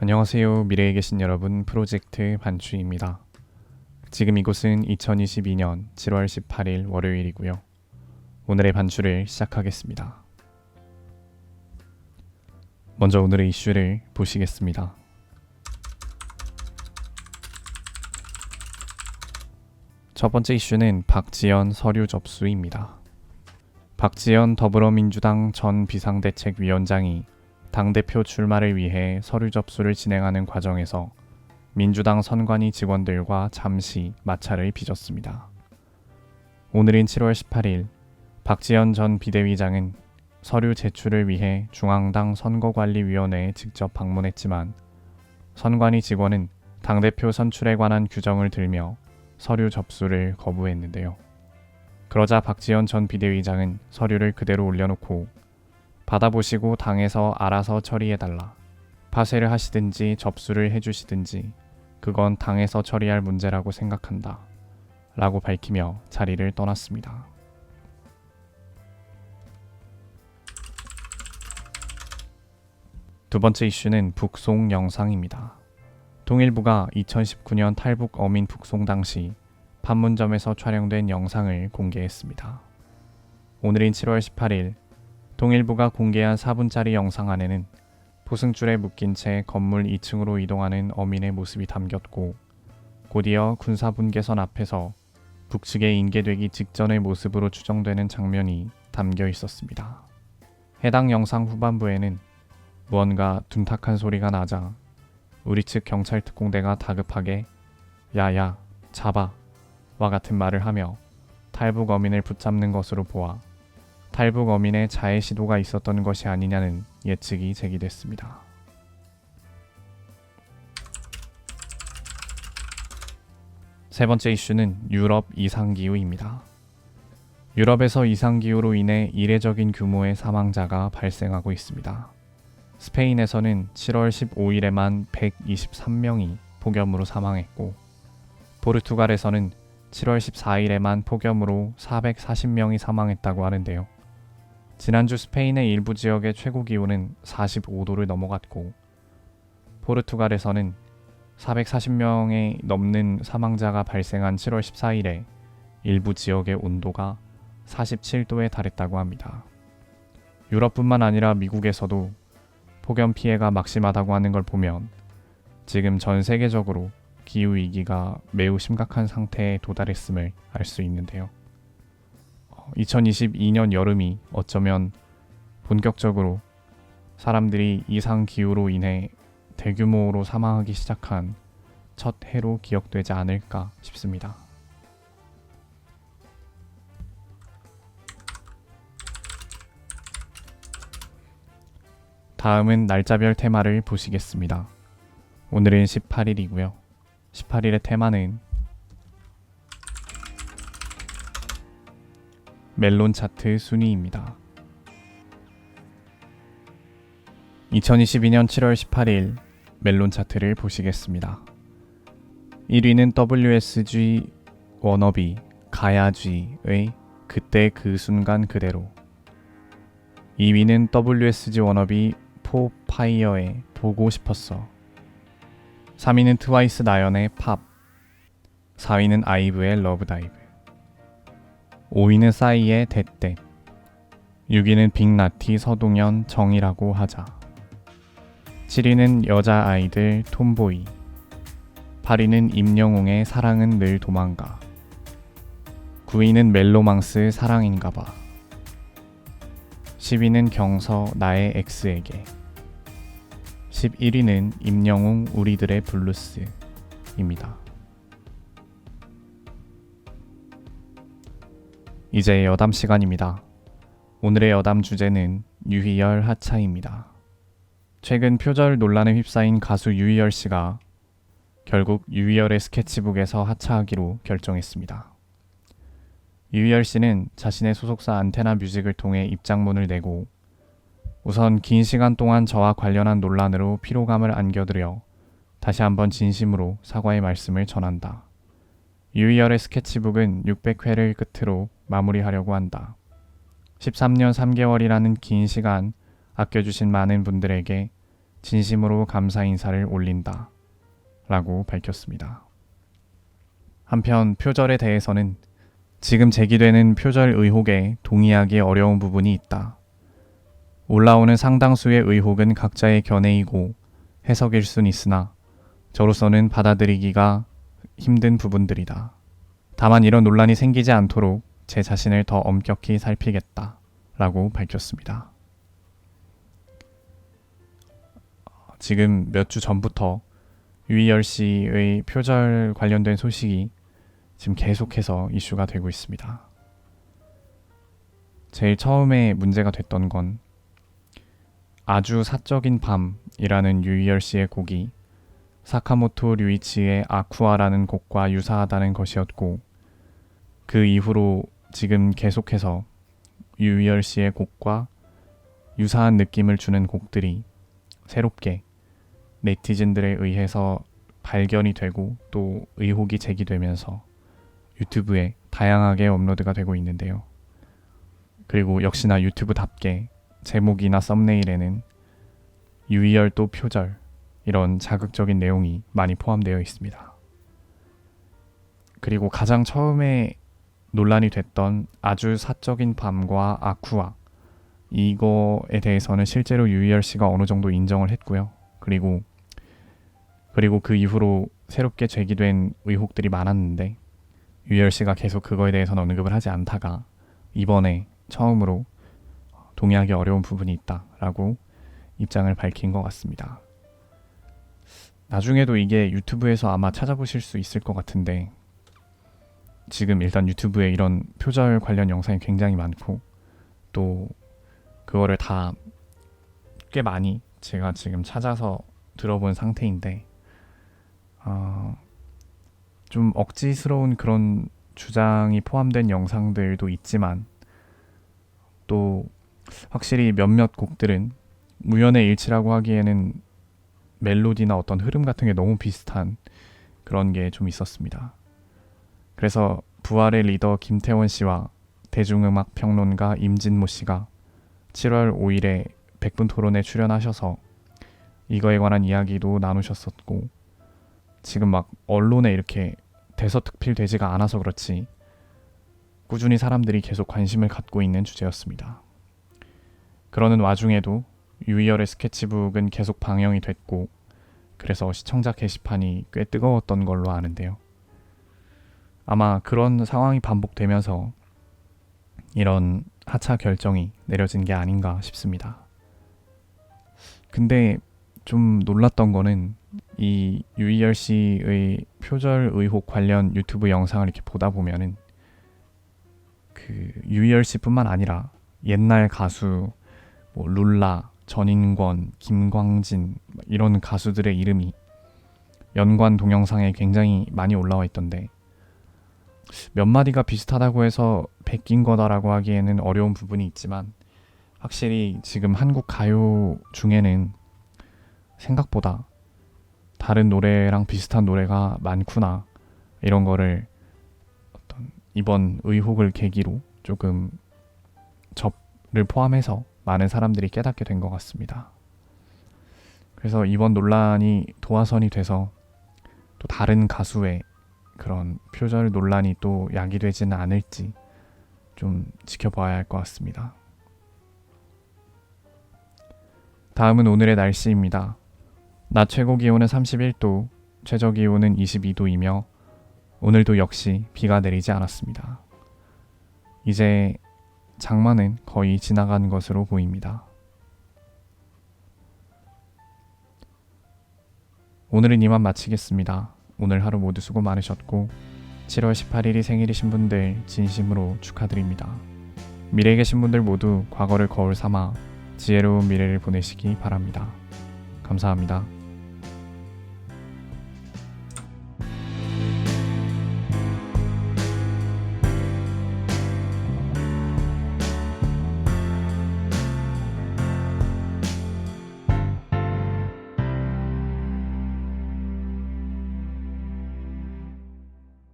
안녕하세요. 미래에 계신 여러분, 프로젝트 반추입니다. 지금 이곳은 2022년 7월 18일 월요일이고요. 오늘의 반추를 시작하겠습니다. 먼저 오늘의 이슈를 보시겠습니다. 첫 번째 이슈는 박지원 서류 접수입니다. 박지원 더불어민주당 전 비상대책위원장이 당대표 출마를 위해 서류 접수를 진행하는 과정에서 민주당 선관위 직원들과 잠시 마찰을 빚었습니다. 오늘인 7월 18일 박지원 전 비대위장은 서류 제출을 위해 중앙당 선거관리위원회에 직접 방문했지만 선관위 직원은 당대표 선출에 관한 규정을 들며 서류 접수를 거부했는데요. 그러자 박지원 전 비대위장은 서류를 그대로 올려놓고 받아보시고 당에서 알아서 처리해달라. 파쇄를 하시든지 접수를 해주시든지 그건 당에서 처리할 문제라고 생각한다. 라고 밝히며 자리를 떠났습니다. 두 번째 이슈는 북송 영상입니다. 통일부가 2019년 탈북 어민 북송 당시 판문점에서 촬영된 영상을 공개했습니다. 오늘인 7월 18일 통일부가 공개한 4분짜리 영상 안에는 포승줄에 묶인 채 건물 2층으로 이동하는 어민의 모습이 담겼고 곧이어 군사분계선 앞에서 북측에 인계되기 직전의 모습으로 추정되는 장면이 담겨 있었습니다. 해당 영상 후반부에는 무언가 둔탁한 소리가 나자 우리 측 경찰 특공대가 다급하게 야야 잡아 와 같은 말을 하며 탈북 어민을 붙잡는 것으로 보아 탈북 어민의 자해 시도가 있었던 것이 아니냐는 예측이 제기됐습니다. 세 번째 이슈는 유럽 이상기후입니다. 유럽에서 이상기후로 인해 이례적인 규모의 사망자가 발생하고 있습니다. 스페인에서는 7월 15일에만 123명이 폭염으로 사망했고 포르투갈에서는 7월 14일에만 폭염으로 440명이 사망했다고 하는데요. 지난주 스페인의 일부 지역의 최고 기온은 45도를 넘어갔고 포르투갈에서는 440명이 넘는 사망자가 발생한 7월 14일에 일부 지역의 온도가 47도에 달했다고 합니다. 유럽뿐만 아니라 미국에서도 폭염 피해가 막심하다고 하는 걸 보면 지금 전 세계적으로 기후위기가 매우 심각한 상태에 도달했음을 알 수 있는데요. 2022년 여름이 어쩌면 본격적으로 사람들이 이상기후로 인해 대규모로 사망하기 시작한 첫 해로 기억되지 않을까 싶습니다. 다음은 날짜별 테마를 보시겠습니다. 오늘은 18일이고요. 18일의 테마는 멜론 차트 순위입니다. 2022년 7월 18일 멜론 차트를 보시겠습니다. 1위는 WSG 워너비 가야쥐의 그때 그 순간 그대로, 2위는 WSG 워너비 포파이어의 보고 싶었어, 3위는 트와이스 나연의 팝, 4위는 아이브의 러브다이브, 5위는 싸이의 대떼, 6위는 빅나티 서동현 정이라고 하자, 7위는 여자아이들 톰보이, 8위는 임영웅의 사랑은 늘 도망가, 9위는 멜로망스 사랑인가봐, 10위는 경서 나의 엑스에게, 11위는 임영웅 우리들의 블루스입니다. 이제 여담 시간입니다. 오늘의 여담 주제는 유희열 하차입니다. 최근 표절 논란에 휩싸인 가수 유희열 씨가 결국 유희열의 스케치북에서 하차하기로 결정했습니다. 유희열 씨는 자신의 소속사 안테나 뮤직을 통해 입장문을 내고 우선 긴 시간 동안 저와 관련한 논란으로 피로감을 안겨드려 다시 한번 진심으로 사과의 말씀을 전한다. 유희열의 스케치북은 600회를 끝으로 마무리하려고 한다. 13년 3개월이라는 긴 시간 아껴주신 많은 분들에게 진심으로 감사 인사를 올린다 라고 밝혔습니다. 한편 표절에 대해서는 지금 제기되는 표절 의혹에 동의하기 어려운 부분이 있다. 올라오는 상당수의 의혹은 각자의 견해이고 해석일 순 있으나 저로서는 받아들이기가 힘든 부분들이다. 다만 이런 논란이 생기지 않도록 제 자신을 더 엄격히 살피겠다 라고 밝혔습니다. 지금 몇 주 전부터 유희열 씨의 표절 관련된 소식이 지금 계속해서 이슈가 되고 있습니다. 제일 처음에 문제가 됐던 건 아주 사적인 밤이라는 유희열 씨의 곡이 사카모토 류이치의 아쿠아라는 곡과 유사하다는 것이었고, 그 이후로 지금 계속해서 유희열 씨의 곡과 유사한 느낌을 주는 곡들이 새롭게 네티즌들에 의해서 발견이 되고 또 의혹이 제기되면서 유튜브에 다양하게 업로드가 되고 있는데요. 그리고 역시나 유튜브답게 제목이나 썸네일에는 유희열 또 표절 이런 자극적인 내용이 많이 포함되어 있습니다. 그리고 가장 처음에 논란이 됐던 아주 사적인 밤과 아쿠아, 이거에 대해서는 실제로 유희열 씨가 어느 정도 인정을 했고요. 그리고 그 이후로 새롭게 제기된 의혹들이 많았는데 유희열 씨가 계속 그거에 대해서는 언급을 하지 않다가 이번에 처음으로 동의하기 어려운 부분이 있다라고 입장을 밝힌 것 같습니다. 나중에도 이게 유튜브에서 아마 찾아보실 수 있을 것 같은데, 지금 일단 유튜브에 이런 표절 관련 영상이 굉장히 많고 또 그거를 다 꽤 많이 제가 지금 찾아서 들어본 상태인데, 좀 억지스러운 그런 주장이 포함된 영상들도 있지만 또 확실히 몇몇 곡들은 우연의 일치라고 하기에는 멜로디나 어떤 흐름 같은 게 너무 비슷한 그런 게 좀 있었습니다. 그래서 부활의 리더 김태원 씨와 대중음악 평론가 임진모 씨가 7월 5일에 100분 토론에 출연하셔서 이거에 관한 이야기도 나누셨었고, 지금 막 언론에 이렇게 대서특필되지가 않아서 그렇지 꾸준히 사람들이 계속 관심을 갖고 있는 주제였습니다. 그러는 와중에도 유희열의 스케치북은 계속 방영이 됐고, 그래서 시청자 게시판이 꽤 뜨거웠던 걸로 아는데요. 아마 그런 상황이 반복되면서 이런 하차 결정이 내려진 게 아닌가 싶습니다. 근데 좀 놀랐던 거는 이 유희열 씨의 표절 의혹 관련 유튜브 영상을 이렇게 보다 보면은 그 유희열 씨뿐만 아니라 옛날 가수 뭐 룰라, 전인권, 김광진 이런 가수들의 이름이 연관 동영상에 굉장히 많이 올라와 있던데, 몇 마디가 비슷하다고 해서 베낀 거다라고 하기에는 어려운 부분이 있지만 확실히 지금 한국 가요 중에는 생각보다 다른 노래랑 비슷한 노래가 많구나, 이런 거를 어떤 이번 의혹을 계기로 조금 접을 포함해서 많은 사람들이 깨닫게 된 것 같습니다. 그래서 이번 논란이 도화선이 돼서 또 다른 가수의 그런 표절 논란이 또 야기되지는 않을지 좀 지켜봐야 할 것 같습니다. 다음은 오늘의 날씨입니다. 낮 최고 기온은 31도, 최저 기온은 22도이며 오늘도 역시 비가 내리지 않았습니다. 이제 장마는 거의 지나간 것으로 보입니다. 오늘은 이만 마치겠습니다. 오늘 하루 모두 수고 많으셨고 7월 18일이 생일이신 분들 진심으로 축하드립니다. 미래에 계신 분들 모두 과거를 거울 삼아 지혜로운 미래를 보내시기 바랍니다. 감사합니다.